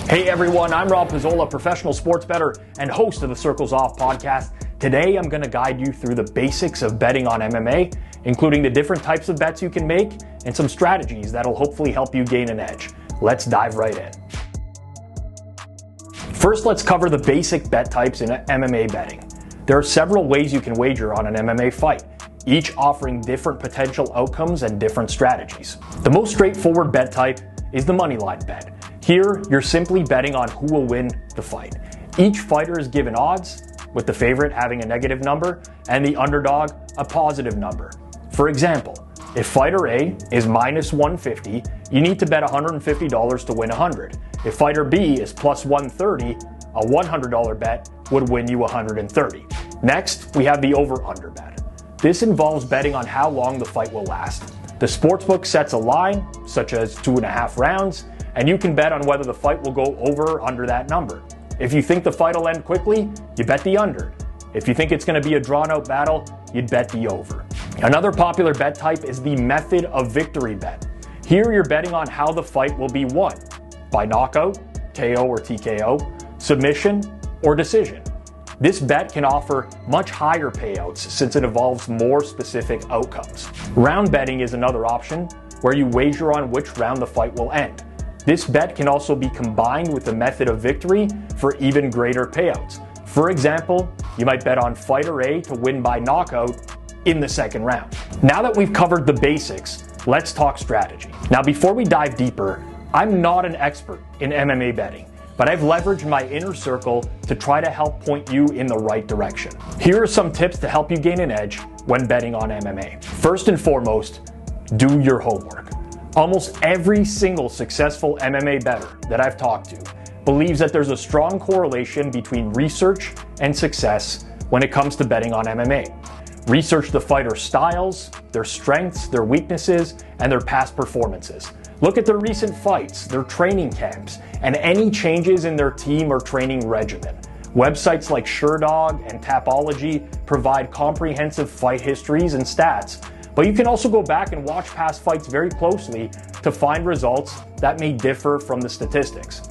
Hey everyone, I'm Rob Pizzola, professional sports bettor and host of the Circles Off podcast. Today I'm going to guide you through the basics of betting on MMA, including the different types of bets you can make and some strategies that'll hopefully help you gain an edge. Let's dive right in. First, let's cover the basic bet types in MMA betting. There are several ways you can wager on an MMA fight, each offering different potential outcomes and different strategies. The most straightforward bet type is the Moneyline Bet. Here, you're simply betting on who will win the fight. Each fighter is given odds, with the favorite having a negative number and the underdog a positive number. For example, if fighter A is minus 150, you need to bet $150 to win 100. If fighter B is plus 130, a $100 bet would win you 130. Next, we have the over-under bet. This involves betting on how long the fight will last. The sportsbook sets a line, such as 2.5 rounds, and you can bet on whether the fight will go over or under that number. If you think the fight will end quickly, you bet the under. If you think it's going to be a drawn-out battle, you'd bet the over. Another popular bet type is the method of victory bet. Here you're betting on how the fight will be won, by knockout, KO or TKO, submission, or decision. This bet can offer much higher payouts since it involves more specific outcomes. Round betting is another option, where you wager on which round the fight will end. This bet can also be combined with the method of victory for even greater payouts. For example, you might bet on fighter A to win by knockout in the second round. Now that we've covered the basics, let's talk strategy. Now, before we dive deeper, I'm not an expert in MMA betting, but I've leveraged my inner circle to try to help point you in the right direction. Here are some tips to help you gain an edge when betting on MMA. First and foremost, do your homework. Almost every single successful MMA bettor that I've talked to believes that there's a strong correlation between research and success when it comes to betting on MMA. Research the fighter's styles, their strengths, their weaknesses, and their past performances. Look at their recent fights, their training camps, and any changes in their team or training regimen. Websites like SureDog and Tapology provide comprehensive fight histories and stats, but you can also go back and watch past fights very closely to find results that may differ from the statistics.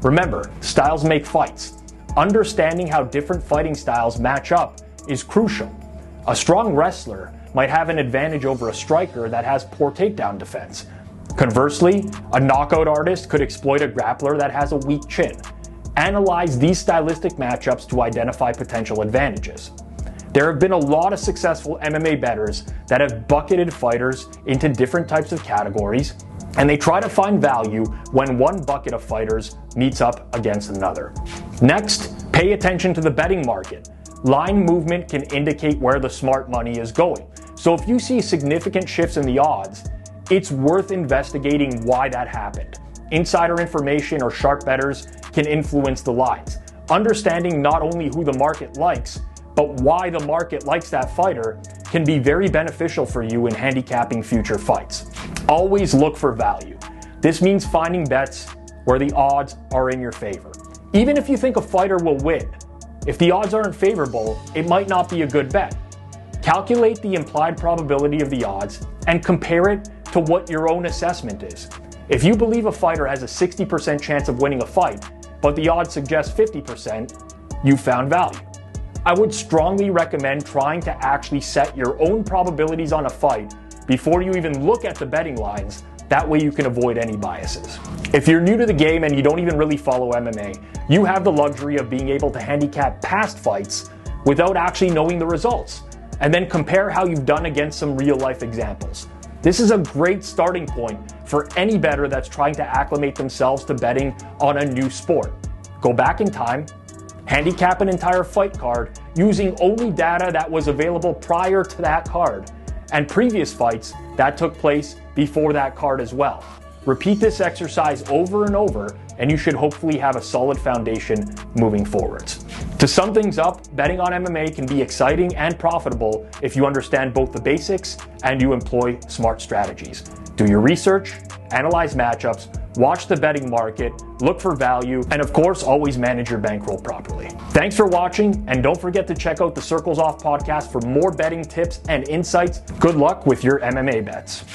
Remember, styles make fights. Understanding how different fighting styles match up is crucial. A strong wrestler might have an advantage over a striker that has poor takedown defense. Conversely, a knockout artist could exploit a grappler that has a weak chin. Analyze these stylistic matchups to identify potential advantages. There have been a lot of successful MMA bettors that have bucketed fighters into different types of categories, and they try to find value when one bucket of fighters meets up against another. Next, pay attention to the betting market. Line movement can indicate where the smart money is going. So if you see significant shifts in the odds, it's worth investigating why that happened. Insider information or sharp bettors can influence the lines. Understanding not only who the market likes, but why the market likes that fighter can be very beneficial for you in handicapping future fights. Always look for value. This means finding bets where the odds are in your favor. Even if you think a fighter will win, if the odds aren't favorable, it might not be a good bet. Calculate the implied probability of the odds and compare it to what your own assessment is. If you believe a fighter has a 60% chance of winning a fight, but the odds suggest 50%, you found value. I would strongly recommend trying to actually set your own probabilities on a fight before you even look at the betting lines. That way you can avoid any biases. If you're new to the game and you don't even really follow MMA, you have the luxury of being able to handicap past fights without actually knowing the results, and then compare how you've done against some real-life examples. This is a great starting point for any bettor that's trying to acclimate themselves to betting on a new sport. Go back in time, handicap an entire fight card using only data that was available prior to that card and previous fights that took place before that card as well. Repeat this exercise over and over, and you should hopefully have a solid foundation moving forwards. To sum things up, betting on MMA can be exciting and profitable if you understand both the basics and you employ smart strategies. Do your research, analyze matchups, watch the betting market, look for value, and of course, always manage your bankroll properly. Thanks for watching, and don't forget to check out the Circles Off podcast for more betting tips and insights. Good luck with your MMA bets.